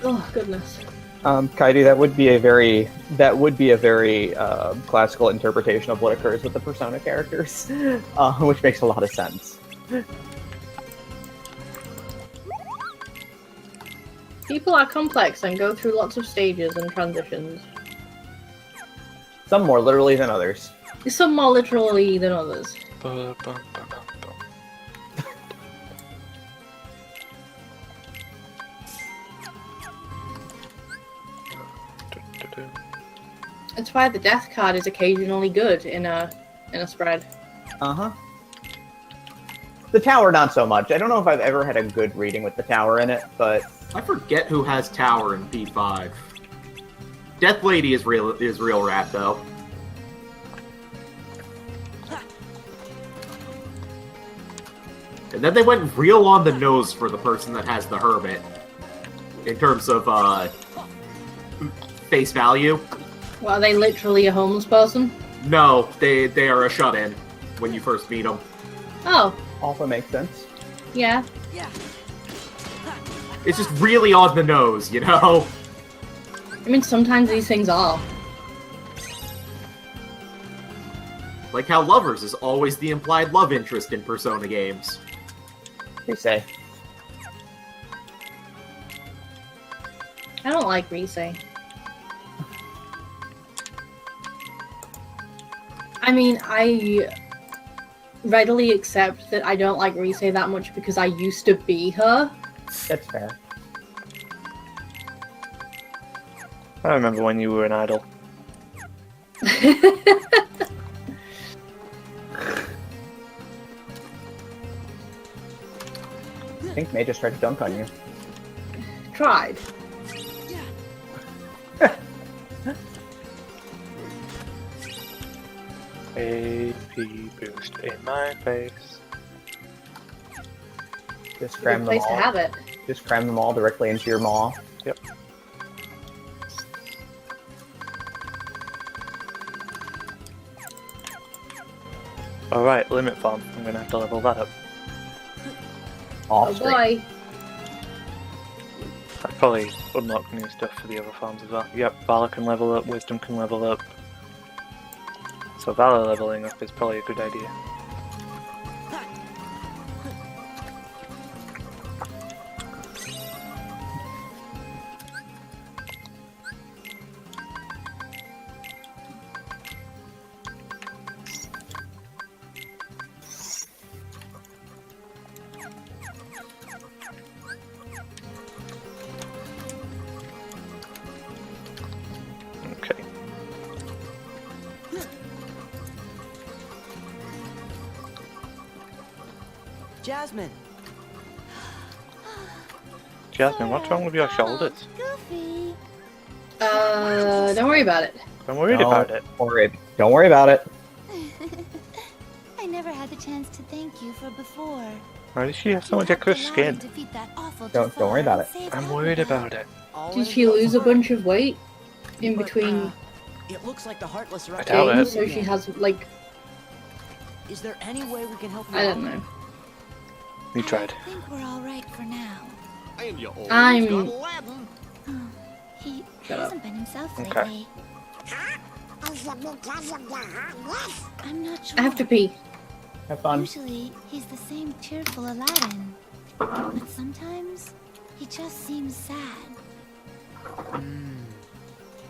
Oh goodness. Kaidi, that would be a very classical interpretation of what occurs with the Persona characters, which makes a lot of sense. People are complex and go through lots of stages and transitions. Some more literally than others. Some more literally than others. That's why the death card is occasionally good in a spread. Uh-huh. The tower, not so much. I don't know if I've ever had a good reading with the tower in it, but... I forget who has tower in P5. Death Lady is real rat, though. And then they went real on the nose for the person that has the Hermit. In terms of, face value. Well, are they literally a homeless person? No, they are a shut-in when you first meet them. Oh. Also makes sense. Yeah. It's just really on the nose, you know? I mean, sometimes these things are. Like how Lovers is always the implied love interest in Persona games. They say. I don't like Rise. I mean, I readily accept that I don't like Rise that much because I used to be her. That's fair. I remember when you were an idol. I think May just tried to dunk on you. Tried. AP boost in my face. Just cram them Place to all. have it. Just cram them all directly into your maw. Yep. Alright, limit farm. I'm gonna have to level that up. Oh Off screen. boy. I probably unlock new stuff for the other farms as well. Yep, Valor can level up, Wisdom can level up. So Valor leveling up is probably a good idea. Okay. Jasmine. Jasmine, what's wrong with your shoulders? Goofy. Don't worry about it. I'm worried about it. Don't worry about it. I never had the chance to thank you for before. Why does she have so much extra skin? Don't worry about it. I'm worried about it. Did she lose a bunch of weight in between It looks like the Heartless are I doubt games? it. So she has, like, Is there any way we can help you I out? don't know. You tried. I think we're all right for now. And you always I'm- got Aladdin. He Shut up. hasn't been himself Okay. lately. I'm not sure. I have to pee. Have fun. Usually, he's the same cheerful Aladdin. But sometimes, he just seems sad.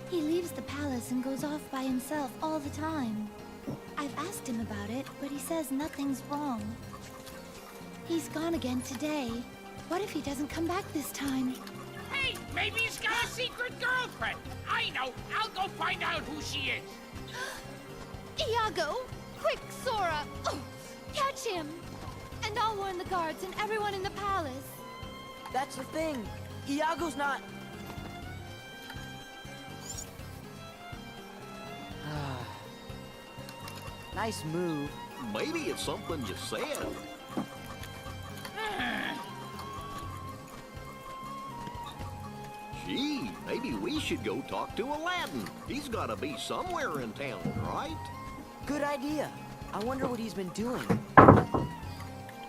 He leaves the palace and goes off by himself all the time. I've asked him about it, but he says nothing's wrong. He's gone again today. What if he doesn't come back this time? Hey, maybe he's got a secret girlfriend. I know. I'll go find out who she is. Iago! Quick, Sora! Oh, catch him! And I'll warn the guards and everyone in the palace. That's the thing. Iago's not. Nice move. Maybe it's something you said. Gee, maybe we should go talk to Aladdin. He's got to be somewhere in town, right? Good idea. I wonder what he's been doing.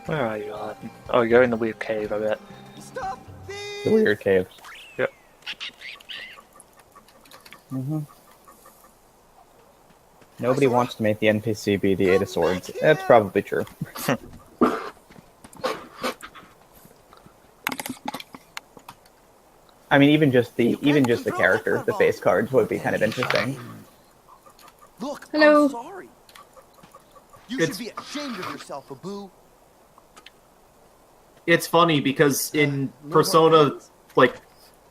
Where are you, Aladdin? Oh, you're in the weird cave, I bet. Stop The weird caves. Yep. Mm-hmm. Nobody wants to make the NPC be the Eight of Swords. That's probably true. I mean, even just the character, the face cards would be kind of interesting. Look, Hello. I'm sorry. You should be ashamed of yourself, Abu. It's funny because in Persona, like,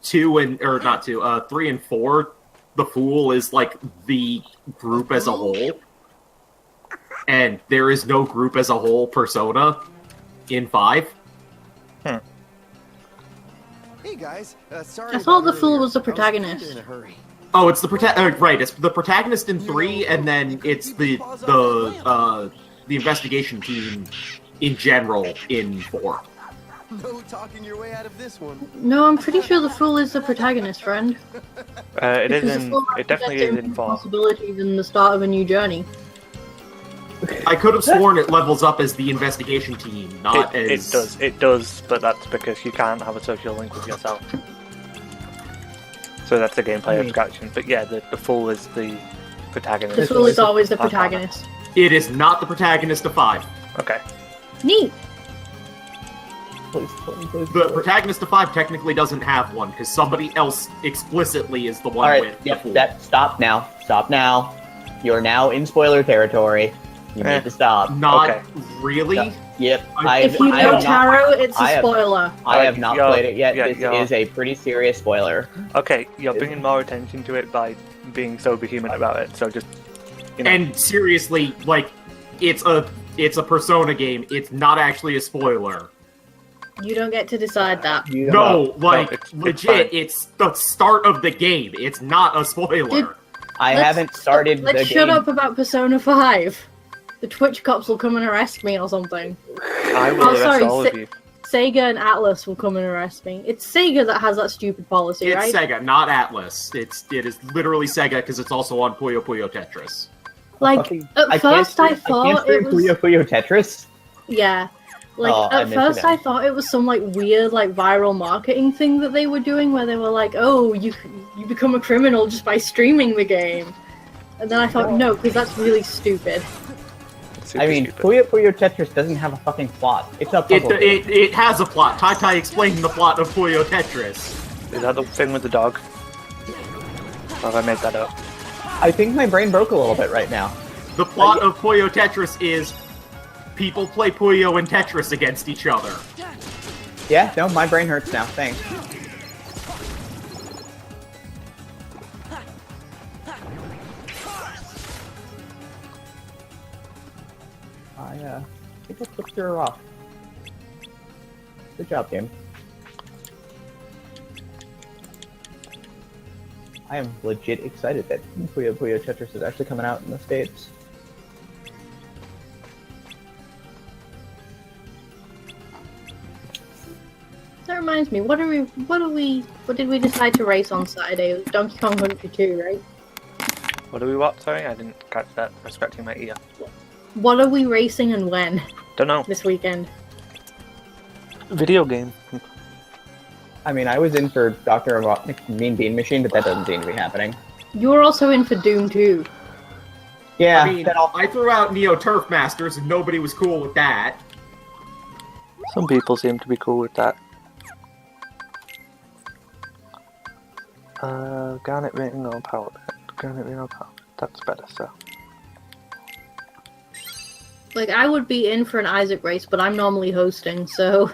3 and 4, the Fool is, like, the group as a whole. And there is no group as a whole Persona in 5. Hey guys, sorry. I thought about the Fool earlier. was the I kinda protagonist. in a hurry. Oh, it's the right. It's the protagonist in 3, and then it's the investigation team in general in 4. No talking your way out of this one. No, I'm pretty sure the Fool is the protagonist, friend. It is Because the in. Fool It definitely is represents in 4. possibilities in the start of a new journey. I could have sworn it levels up as the investigation team, not as... It does, but that's because you can't have a social link with yourself. So that's a gameplay abstraction. But yeah, the Fool is the protagonist. The Fool is always the protagonist. It is not the protagonist of 5. Okay. Neat! Please. The protagonist of 5 technically doesn't have one, because somebody else explicitly is the one Alright, with the yep, Fool. stop now. You're now in spoiler territory. You need to stop. Not really? Yep. If you know Taro, it's I a have- spoiler. I have not played it yet. yeah, This you're- is a pretty serious spoiler. Okay, you're bringing more attention to it by being so vehement about it. So just, you know. And seriously, like, it's a Persona game. It's not actually a spoiler. You don't get to decide that. No, like, it's legit, fine. it's the start of the game. It's not a spoiler. I Let's- haven't started Let's the shut game. up about Persona 5. The Twitch cops will come and arrest me or something. I will arrest sorry, all of you. Sega and Atlas will come and arrest me. It's Sega that has that stupid policy, It's right? Sega, not Atlas. It is literally Sega because it's also on Puyo Puyo Tetris. Like, Fucking- at first I thought stream it was... Puyo Puyo Tetris. Yeah. Like, Oh, I at miss first it. I thought it was some, like, weird, like, viral marketing thing that they were doing where they were like, oh, you become a criminal just by streaming the game. And then I thought, no, because that's really stupid. Super I mean, stupid. Puyo Puyo Tetris doesn't have a fucking plot. It's a puzzle game. It has a plot. Tai Tai explained the plot of Puyo Tetris. Is that the thing with the dog? Or have I made that up? I think my brain broke a little bit right now. The plot of Puyo Tetris is people play Puyo and Tetris against each other. Yeah, no, my brain hurts now. Thanks. I think I flipped her off. Good job, game. I am legit excited that Puyo Puyo Tetris is actually coming out in the States. That reminds me, what did we decide to race on Saturday? It was Donkey Kong Country 2, right? What do we watch? Sorry, I didn't catch that. I was scratching my ear. What are we racing and when Don't know. this weekend? Video game. I mean, I was in for Dr. Robotnik's Mean Bean Machine, but that doesn't seem to be happening. You were also in for Doom 2. Yeah, I mean, I threw out Neo Turf Masters and nobody was cool with that. Some people seem to be cool with that. Garnet Ring or Power. Garnet Ring or Power. That's better, so. Like, I would be in for an Isaac race, but I'm normally hosting, so...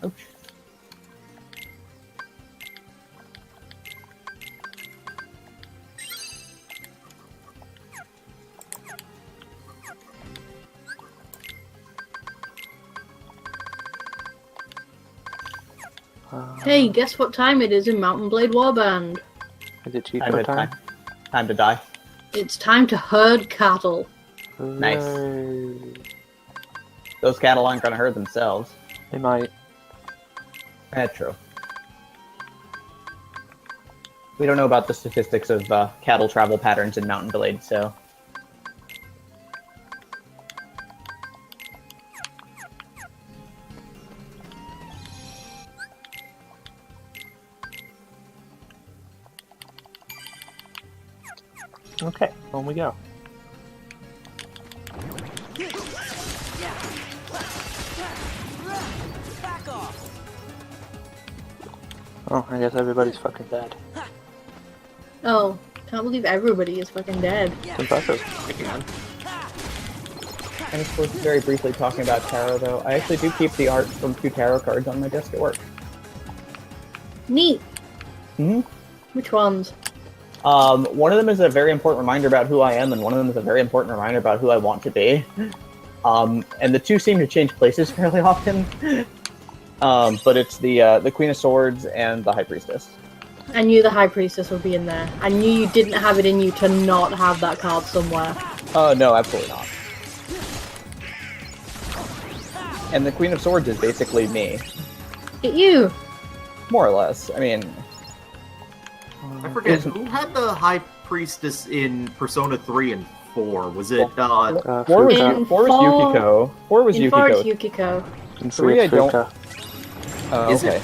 Ouch. Hey, guess what time it is in Mountain Blade Warband? Is it Time cheaper to, time? time to die. It's time to herd cattle. Nice. Hooray. Those cattle aren't going to hurt themselves. They might. That's true. We don't know about the statistics of cattle travel patterns in Mountain Blade, so... Okay, on we go. Back off. Oh, I guess everybody's fucking dead. Oh, can't believe everybody is fucking dead. It's impressive. Again. And of course, very briefly talking about tarot, though, I actually do keep the art from 2 tarot cards on my desk at work. Neat. Hmm. Which ones? One of them is a very important reminder about who I am, and one of them is a very important reminder about who I want to be. And the 2 seem to change places fairly often. But it's the Queen of Swords and the High Priestess. I knew the High Priestess would be in there. I knew you didn't have it in you to not have that card somewhere. No, absolutely not. And the Queen of Swords is basically me. It you. More or less. I mean... I forget, who had the High Priestess in Persona 3 and 4? Was it, 4 was, Fuka. 4 was Yukiko. 4 was In 4 it's Yukiko. Yukiko. In 3 I don't... Fuka. Is okay. it?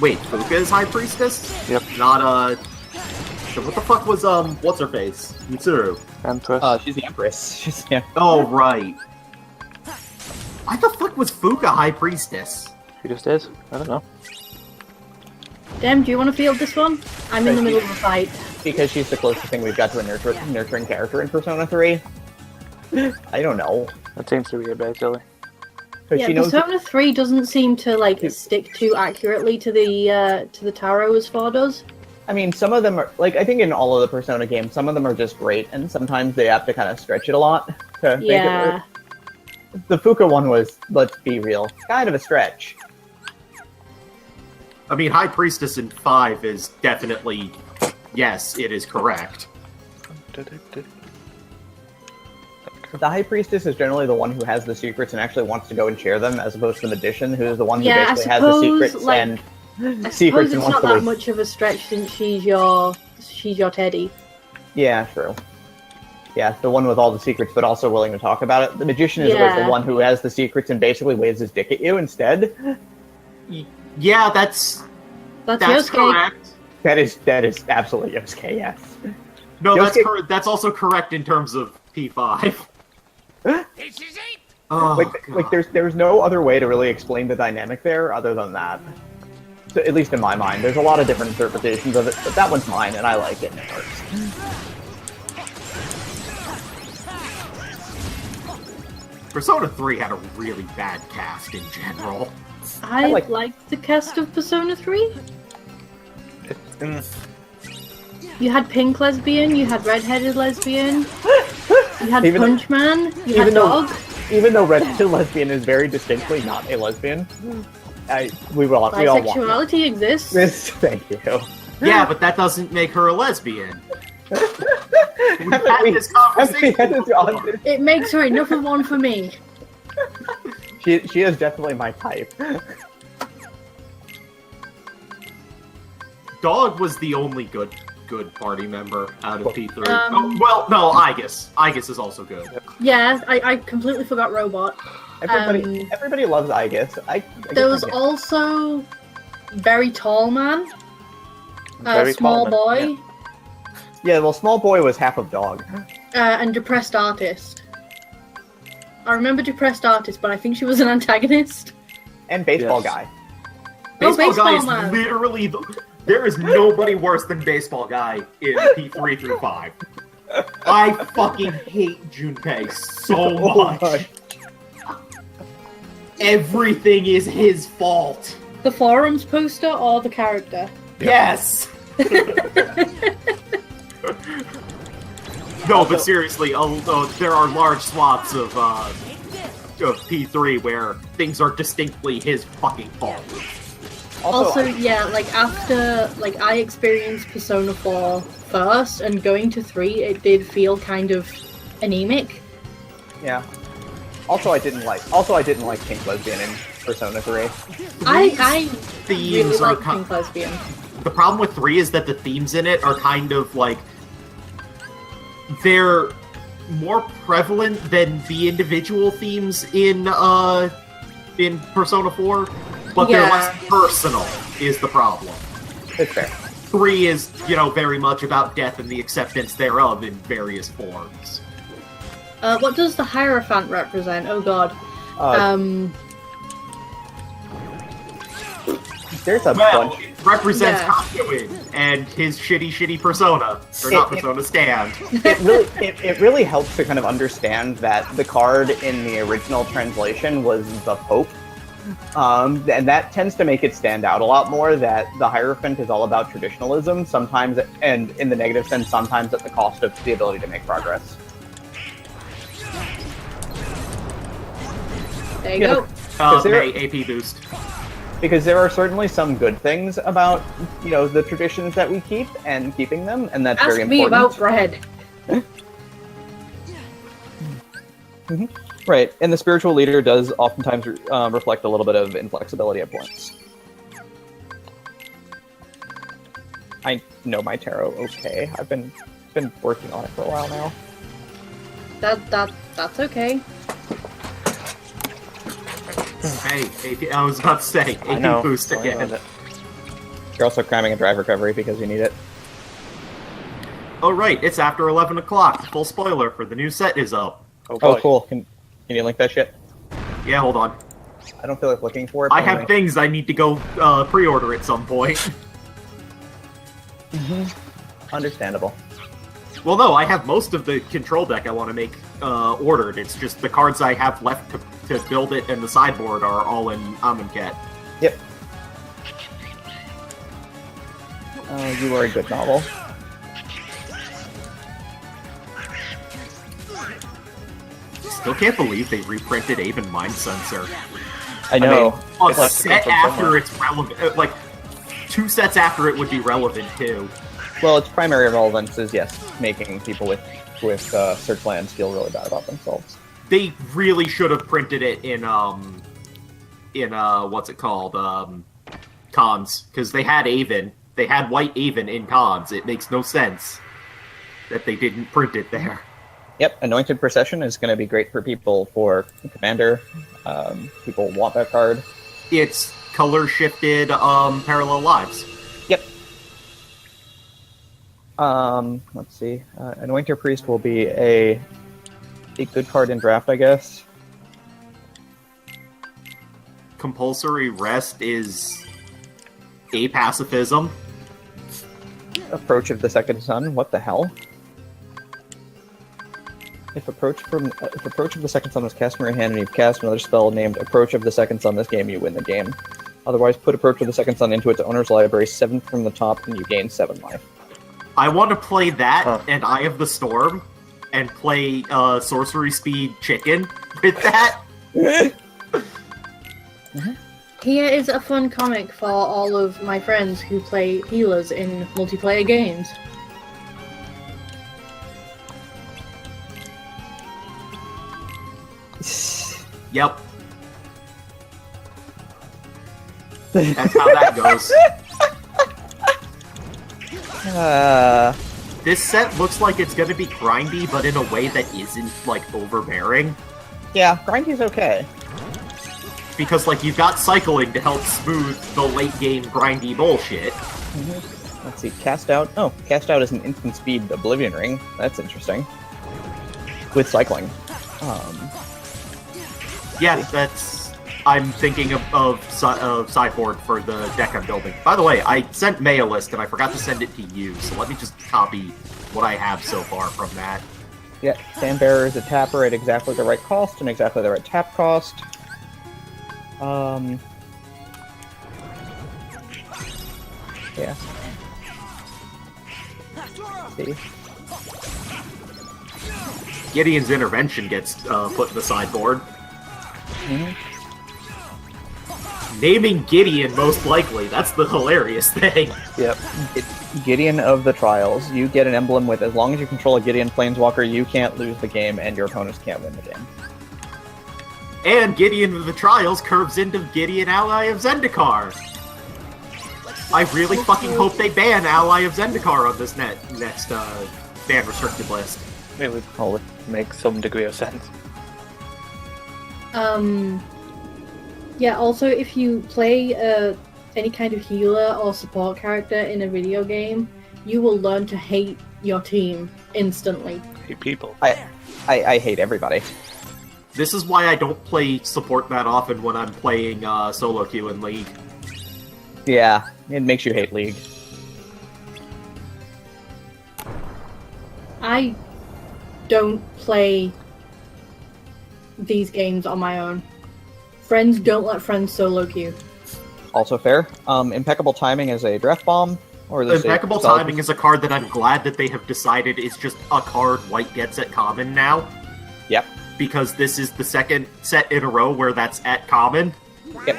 Wait, Fuka is High Priestess? Yep. Not, shit, what the fuck was, what's-her-face? Mitsuru. Empress. She's the Empress. She's, yeah. Oh, right. Why the fuck was Fuka High Priestess? She just is. I don't know. Dem, do you want to field this one? I'm in the middle of a fight. Because she's the closest thing we've got to a nurturing character in Persona 3. I don't know. That seems to be it, basically. Yeah, Persona 3 doesn't seem to, like, stick too accurately to the tarot as 4 does. I mean, some of them are, like, I think in all of the Persona games, some of them are just great, and sometimes they have to kind of stretch it a lot to make it work. The Fuka one was, let's be real, kind of a stretch. I mean, High Priestess in 5 is definitely... Yes, it is correct. The High Priestess is generally the one who has the secrets and actually wants to go and share them, as opposed to the Magician, who is the one who basically has the secrets like, and I secrets suppose and it's wants not to that waste. much of a stretch since she's your Teddy. Yeah, true. Yeah, the one with all the secrets, but also willing to talk about it. The Magician is always the one who has the secrets and basically waves his dick at you instead. Yeah, that's Yosuke. correct. That is absolutely Yosuke, yes. No, Yosuke... that's also correct in terms of P5. This is it. Oh, like there's no other way to really explain the dynamic there other than that. So, at least in my mind. There's a lot of different interpretations of it, but that one's mine, and I like it, and it works. Persona 3 had a really bad cast in general. I like the cast of Persona 3. You had pink lesbian, you had redheaded lesbian, you had Punch Man, you had Dog. Even though redheaded lesbian is very distinctly not a lesbian, we all want bisexuality exists. Thank you. Yeah, but that doesn't make her a lesbian. We had this conversation. It makes her enough of one for me. She is definitely my type. Dog was the only good party member out of P3. Well, no, Aegis. Aegis is also good. Yeah, I completely forgot Robot. Everybody loves Aegis. There was also Very Tall Man. Small Boy. Yeah, well, Small Boy was half of Dog. And Depressed Artist. I remember Depressed Artist, but I think she was an antagonist. And Baseball Guy. Baseball Guy is literally... There is nobody worse than Baseball Guy in P3 through 5. I fucking hate Junpei so much. Everything is his fault. The forums poster or the character? Yes! No, but seriously, there are large swaths of P3 where things are distinctly his fucking fault. Also, yeah, like after, like I experienced Persona 4 first, and going to 3, it did feel kind of anemic. Yeah. Also, I didn't like Pink Lesbian in Persona 3. I themes really are like Pink Lesbian. The problem with 3 is that the themes in it are kind of like they're more prevalent than the individual themes in Persona 4. But they're less personal, is the problem. It's fair. 3 is, very much about death and the acceptance thereof in various forms. What does the Hierophant represent? Oh god. There's a Well, bunch. it represents Yeah. Kakyoin and his shitty persona. Or not persona, stand. It really helps to kind of understand that the card in the original translation was the Pope. And that tends to make it stand out a lot more, that the Hierophant is all about traditionalism, sometimes, and in the negative sense, sometimes at the cost of the ability to make progress. There you go. AP boost. Because there are certainly some good things about, the traditions that we keep and keeping them, and that's very Ask me important. about bread. Mm-hmm. Right, and the spiritual leader does oftentimes reflect a little bit of inflexibility at points. I know my tarot okay. I've been working on it for a while now. That's okay. Hey, AP, I was about to say, I know. AP boost Sorry again. about it. You're also cramming a drive recovery because you need it. Oh right, it's after 11 o'clock. Full spoiler for the new set is up. Oh, Oh, boy. cool. Can you link that shit? Yeah, hold on. I don't feel like looking for it. I but have anyway. things I need to go pre-order at some point. Understandable. Well, no, I have most of the control deck I want to make ordered. It's just the cards I have left to build it and the sideboard are all in Amonkhet. Yep. You are a good novel. Still can't believe they reprinted Aven Mind Sensor. I know. A It's like to set come from after somewhere. it's relevant, like 2 sets after it would be relevant too. Well, its primary relevance is, yes, making people with searchlands feel really bad about themselves. They really should have printed it in what's it called, cons, because they had Aven. They had White Aven in cons. It makes no sense that they didn't print it there. Yep, Anointed Procession is going to be great for people for Commander. People want that card. It's color shifted parallel lives. Yep. Let's see. Anointed Priest will be a good card in draft, I guess. Compulsory rest is a pacifism. Approach of the Second Sun. What the hell? If Approach of the Second Sun was cast from your hand and you've cast another spell named Approach of the Second Sun this game, you win the game. Otherwise, put Approach of the Second Sun into its owner's library 7 from the top and you gain 7 life. I want to play that and Eye of the Storm and play Sorcery Speed Chicken with that. Here is a fun comic for all of my friends who play healers in multiplayer games. Yep. That's how that goes. This set looks like it's going to be grindy, but in a way that isn't, overbearing. Yeah, grindy's okay. Because, you've got cycling to help smooth the late-game grindy bullshit. Let's see, Cast Out. Oh, Cast Out is an instant speed Oblivion Ring. That's interesting. With cycling. Yeah, that's... I'm thinking of sideboard for the deck I'm building. By the way, I sent Maya list and I forgot to send it to you, so let me just copy what I have so far from that. Yeah, Sandbearer is a tapper at exactly the right cost and exactly the right tap cost. Yeah. Let's see. Gideon's intervention gets put in the sideboard. Naming Gideon most likely, that's the hilarious thing. Yep. Gideon of the Trials. You get an emblem with, as long as you control a Gideon Planeswalker, you can't lose the game and your opponents can't win the game. And Gideon of the Trials curves into Gideon Ally of Zendikar. I really fucking hope they ban Ally of Zendikar on this next ban restricted list. It would make some degree of sense. Yeah, also if you play any kind of healer or support character in a video game, you will learn to hate your team instantly. Hate people. I hate everybody. This is why I don't play support that often when I'm playing solo queue in League. Yeah, it makes you hate League. I don't play these games on my own. Friends don't let friends solo queue. Also fair. Impeccable timing as a draft bomb, or Impeccable timing is a card that I'm glad that they have decided is just a card white gets at common now. Yep. Because this is the second set in a row where that's at common. Yep.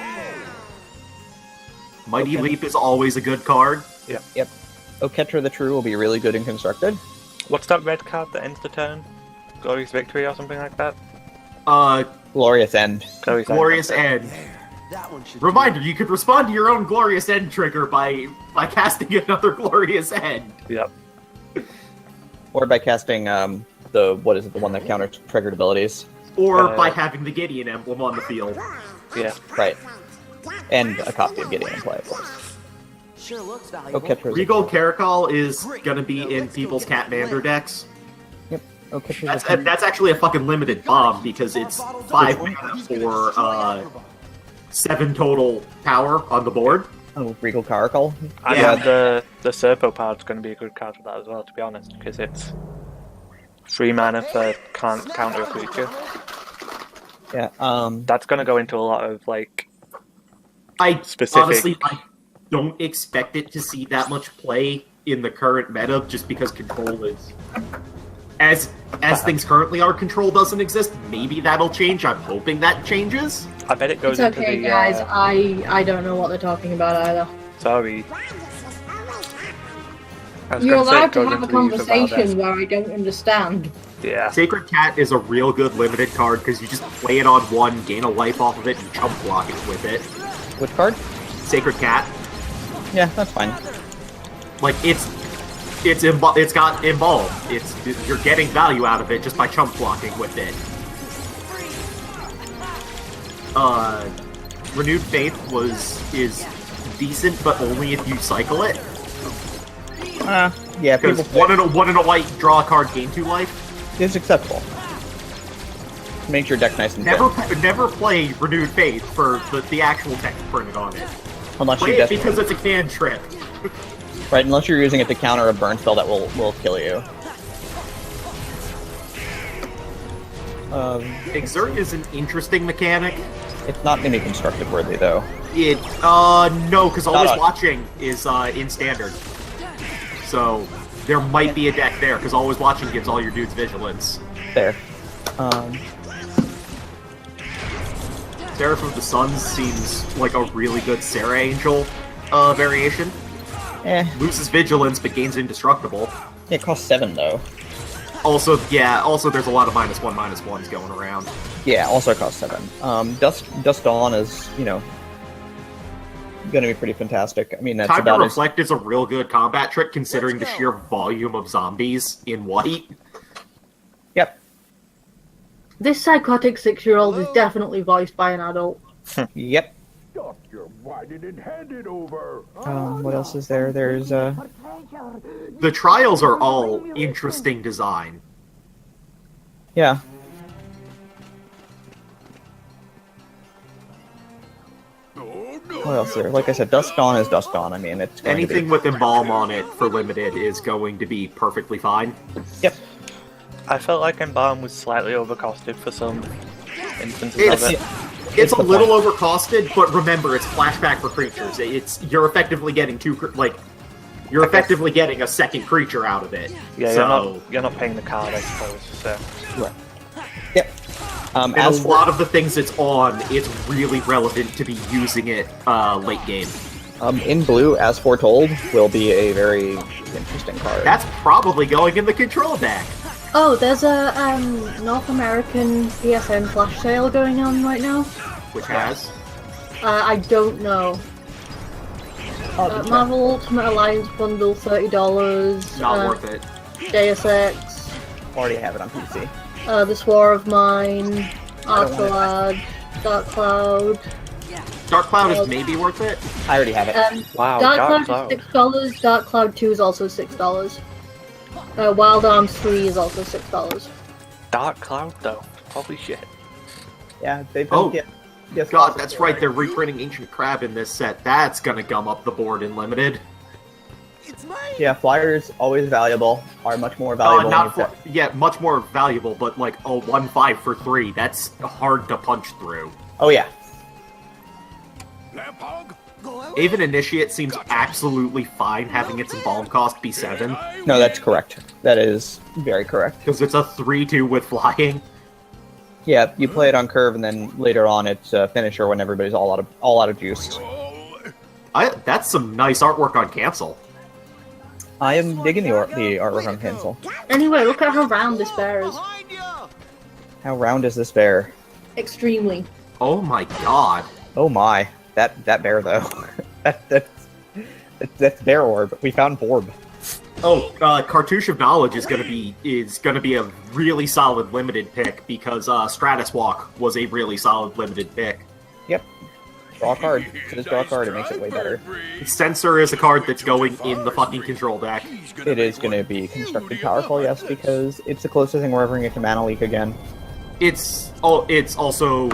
Mighty Leap is always a good card. Yep. Oketra the True will be really good and constructed. What's that red card that ends the turn? Glorious Victory or something like that? Glorious End. Glorious End. That one should Reminder, you could respond to your own Glorious End trigger by casting another Glorious End. Yep. Or by casting the one that counter triggered abilities. Or by having the Gideon emblem on the field. Yeah. Right. And a copy of Gideon in play, of course. Sure looks valuable. Oketra's Regal Caracal is gonna be in people's Catmander decks. Yep. Oketra's That's actually a fucking limited bomb because it's 5 mana for 7 total power on the board. Oh, Regal Caracal. Yeah, the Serpopod's going to be a good card for that as well, to be honest, because it's 3 mana for counter a creature. Yeah. That's going to go into a lot of like specific. Honestly, I don't expect it to see that much play in the current meta, just because control is as things currently are. Control doesn't exist. Maybe that'll change. I'm hoping that changes. I bet it goes It's into okay, the. guys. I don't know what they're talking about either. Sorry. You're allowed to have a conversation where I don't understand. Yeah. Sacred Cat is a real good limited card because you just play it on 1, gain a life off of it, and chump block it with it. Which card? Sacred Cat. Yeah, that's fine. Like it's got Embalm. You're getting value out of it just by chump blocking with it. Renewed Faith is decent, but only if you cycle it. Yeah, Because one in a white, draw a card, gain 2 life. It's acceptable. Makes your deck nice and Never play Renewed Faith for the actual text printed on it. Unless Play you it because it's a cantrip. Right, unless you're using it to counter a burn spell that will kill you. Exert is an interesting mechanic. It's not going to be constructed worthy, though. No, because Always on. Watching is in standard. So, there might be a deck there, because Always Watching gives all your dudes vigilance. There. Seraph of the Suns seems like a really good Sarah Angel variation. Loses vigilance, but gains indestructible. It costs 7, though. Also, there's a lot of -1/-1s going around. Yeah, also costs 7. Dust Dawn is, going to be pretty fantastic. I mean, that's Time about to as... Reflect is a real good combat trick, considering the sheer volume of zombies in white. Yep. This psychotic 6-year-old is definitely voiced by an adult. Yep. Doctor, why did it hand it over? What else is there? There's, The trials are all interesting design. Yeah. What else is there? Like I said, Dust Dawn is Dust Dawn. I mean, it's going Anything to be... with Embalm on it for limited is going to be perfectly fine. Yep. I felt like Embalm was slightly overcosted for some instances of it. It's a little overcosted, but remember, it's flashback for creatures. You're effectively getting you're effectively getting a second creature out of it. Yeah, you're not paying the card, I suppose. So. Right. Yep. And a lot of the things it's on, it's really relevant to be using it late game. In blue, As Foretold will be a very interesting card. That's probably going in the control deck. Oh, there's a North American PSN flash sale going on right now. Which has? I don't know. Marvel Ultimate Alliance bundle, $30. Not worth it. Deus Ex. Already have it on PC. This War of Mine. Arcalad. Dark Cloud. Dark Cloud is maybe worth it. I already have it. Wow, Dark Cloud is $6. Dark Cloud 2 is also $6. Wild Arms 3 is also $6. Dark Cloud, though. Holy shit. Yeah, they've Oh, yes, God, that's right. They're reprinting Ancient Crab in this set. That's gonna gum up the board in Limited. Yeah, flyers always valuable. Are much more valuable. Much more valuable, but like a 1/5 for 3. That's hard to punch through. Oh yeah. Even Initiate seems absolutely fine having its embalm cost be 7. No, that's correct. That is very correct. Because it's a 3/2 with flying. Yeah, you play it on curve, and then later on it's finisher when everybody's all out of juice. That's some nice artwork on Cancel. I am digging the artwork on Cancel. Anyway, look at how round this bear is. How round is this bear? Extremely. Oh my god. Oh my, that bear though. that's bear orb. We found Borb. Oh, Cartouche of Knowledge is gonna be a really solid limited pick because Stratus Walk was a really solid limited pick. Yep. Draw a card. Just draw a card. It makes it way better. Censor is a card that's going in the fucking control deck. It is going to be constructed powerful, yes, because it's the closest thing we're ever going to get to Mana Leak again. It's also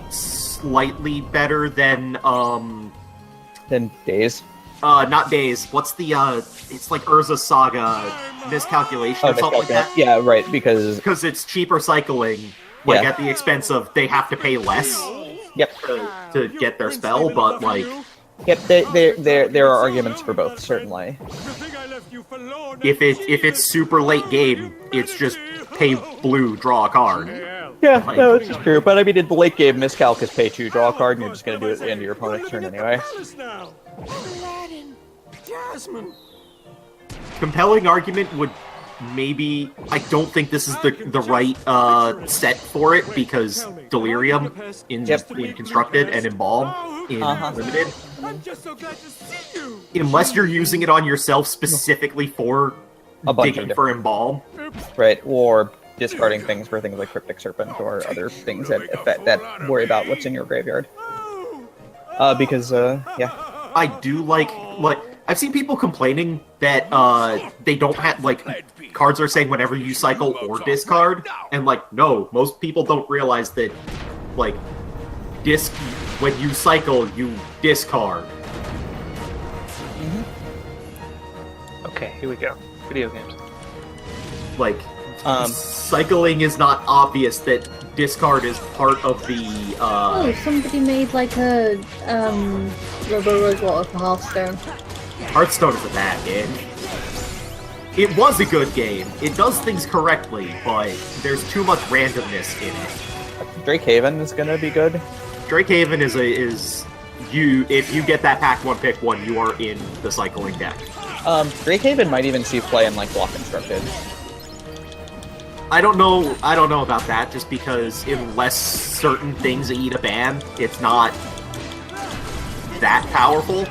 slightly better than Days. Not Days. What's the it's like Urza Saga Miscalculation or something like that. Yeah, right, because it's cheaper cycling, at the expense of they have to pay less. Yep. To get their spell, but like. Yep, there are arguments for both, certainly. If it's super late game, it's just pay blue, draw a card. Yeah, no, this is true. But I mean, in the late game, miscalc is pay 2, draw a card, and you're just going to do it at the end of your opponent's turn anyway. Compelling argument would maybe. I don't think this is the right set for it because Delirium in Constructed and Embalm in Limited. Unless you're using it on yourself specifically for digging for Embalm. Right, or discarding things for things like Cryptic Serpent or other things that worry about what's in your graveyard. I do like I've seen people complaining that they don't have cards are saying whenever you cycle or discard, and no, most people don't realize that when you cycle you discard. Okay, here we go. Video games. Cycling is not obvious that discard is part of the. Oh, somebody made a Robo Rosewater for Hearthstone. Hearthstone is a bad game. It was a good game. It does things correctly, but there's too much randomness in it. Drake Haven is gonna be good. Drake Haven is if you get that pack 1 pick 1, you are in the cycling deck. Drake Haven might even see play in Block Constructed. I don't know about that, just because unless certain things eat a ban, it's not that powerful.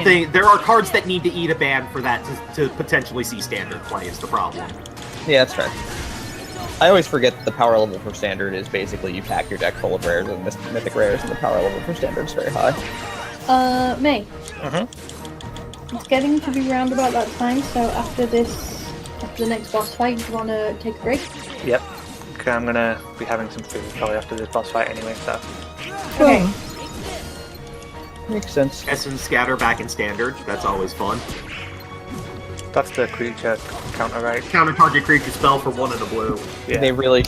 There are cards that need to eat a ban for that to potentially see standard play is the problem. Yeah, that's fair. I always forget that the power level for standard is basically you pack your deck full of rares and mythic rares, and the power level for standard is very high. May. Mm-hmm. It's getting to be round about that time, so after the next boss fight, do you want to take a break? Yep. Okay, I'm gonna be having some food probably after this boss fight anyway, so. Okay. Makes sense. Essence Scatter back in standard. That's always fun. That's the creature counter, right? Counter target creature spell for 1 and a blue. Yeah. They really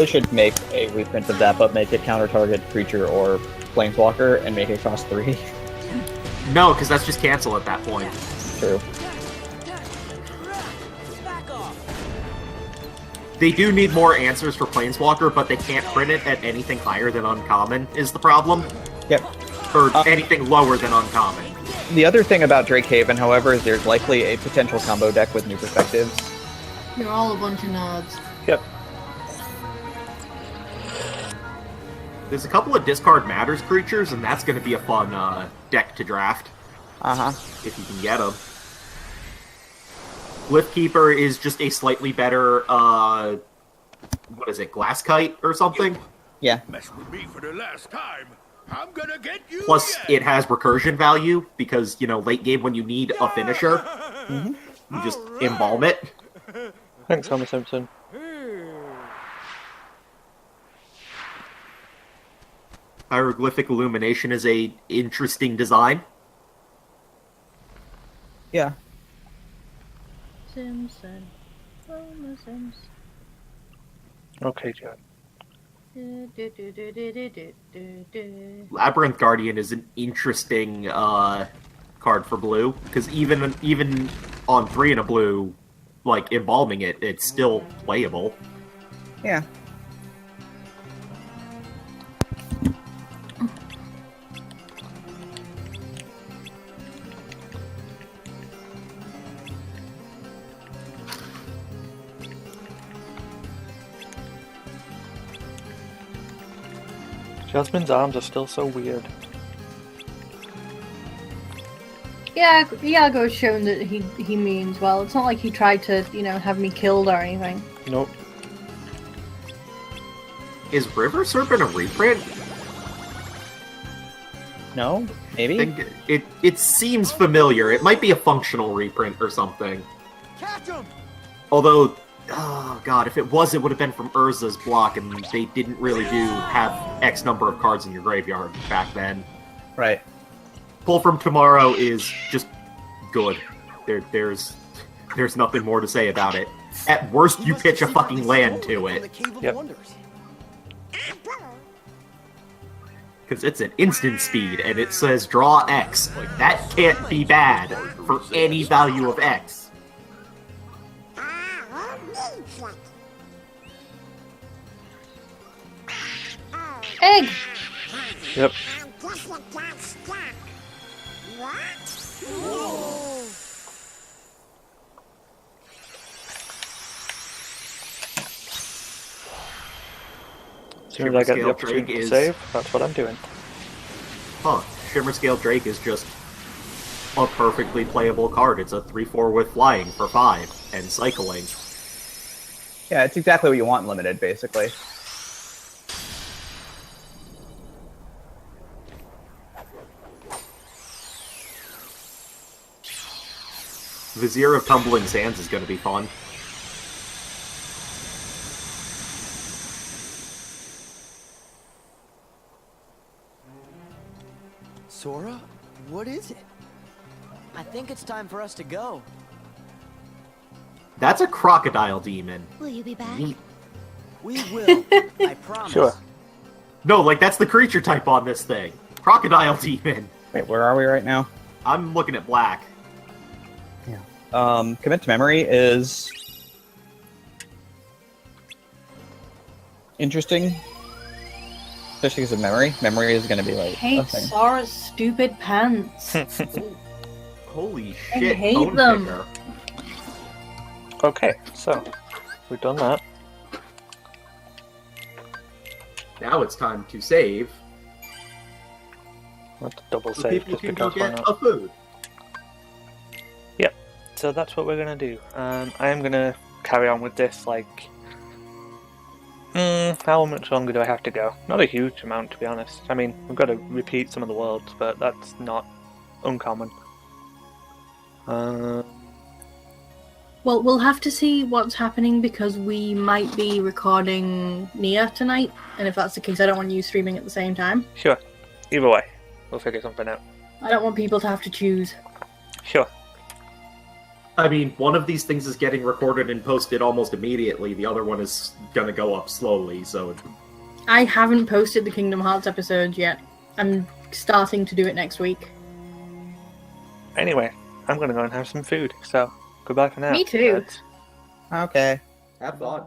should make a reprint of that, but make it counter target creature or planeswalker and make it cost 3. No, because that's just cancel at that point. True. They do need more answers for Planeswalker, but they can't print it at anything higher than uncommon is the problem. Yep. Or anything lower than uncommon. The other thing about Drake Haven, however, is there's likely a potential combo deck with New Perspectives. You're all a bunch of nerds. Yep. There's a couple of Discard Matters creatures, and that's going to be a fun deck to draft. Uh-huh. If you can get them. Liftkeeper is just a slightly better, what is it, Glass Kite or something? Yeah. Mess with me for the last time. I'm gonna get you. Plus, again. it has recursion value because, late game when you need a finisher, you just embalm it. Thanks, Homer Simpson. Hieroglyphic illumination is a interesting design. Yeah. Simpson. Homer Simpson. Okay, Joe. Labyrinth Guardian is an interesting card for blue, because even on 3 and a blue, like, embalming it, it's still playable. Yeah. Jasmine's arms are still so weird. Yeah, Iago's shown that he means well. It's not like he tried to, have me killed or anything. Nope. Is River Serpent a reprint? No? Maybe? It seems familiar. It might be a functional reprint or something. Catch him! Although, oh god, if it was, it would have been from Urza's block, and they didn't really have X number of cards in your graveyard back then. Right. Pull from Tomorrow is just good. There's nothing more to say about it. At worst, you pitch a fucking land to it. Yep. Because it's an instant speed, and it says draw X. Like, that can't be bad for any value of X. Egg! Yep. Shimmer As soon as I get the Scale opportunity Drake to is... save, that's what I'm doing. Huh. Shimmer Scale Drake is just a perfectly playable card. It's a 3/4 with flying for 5 and cycling. Yeah, it's exactly what you want in Limited, basically. Vizier of Tumbling Sands is going to be fun. Sora, what is it? I think it's time for us to go. That's a crocodile demon. Will you be back? Neat. We will. I promise. Sure. No, like, that's the creature type on this thing. Crocodile demon. Wait, where are we right now? I'm looking at black. Commit to Memory is interesting. Especially because of memory. Memory is going to be like Hate a thing. Sora's stupid pants. Holy I shit, hate Bone them. Picker. Okay, so we've done that. Now it's time to save. Let's double So save people just can go because why get not? a food. Yep. So that's what we're gonna do. I am gonna carry on with this. Like, how much longer do I have to go? Not a huge amount, to be honest. I mean, we've got to repeat some of the worlds, but that's not uncommon. Well, we'll have to see what's happening because we might be recording Nia tonight, and if that's the case, I don't want you streaming at the same time. Sure. Either way, we'll figure something out. I don't want people to have to choose. Sure. I mean, one of these things is getting recorded and posted almost immediately. The other one is gonna go up slowly, so... I haven't posted the Kingdom Hearts episodes yet. I'm starting to do it next week. Anyway, I'm gonna go and have some food, so goodbye for now. Me too. That's- Okay. Have fun.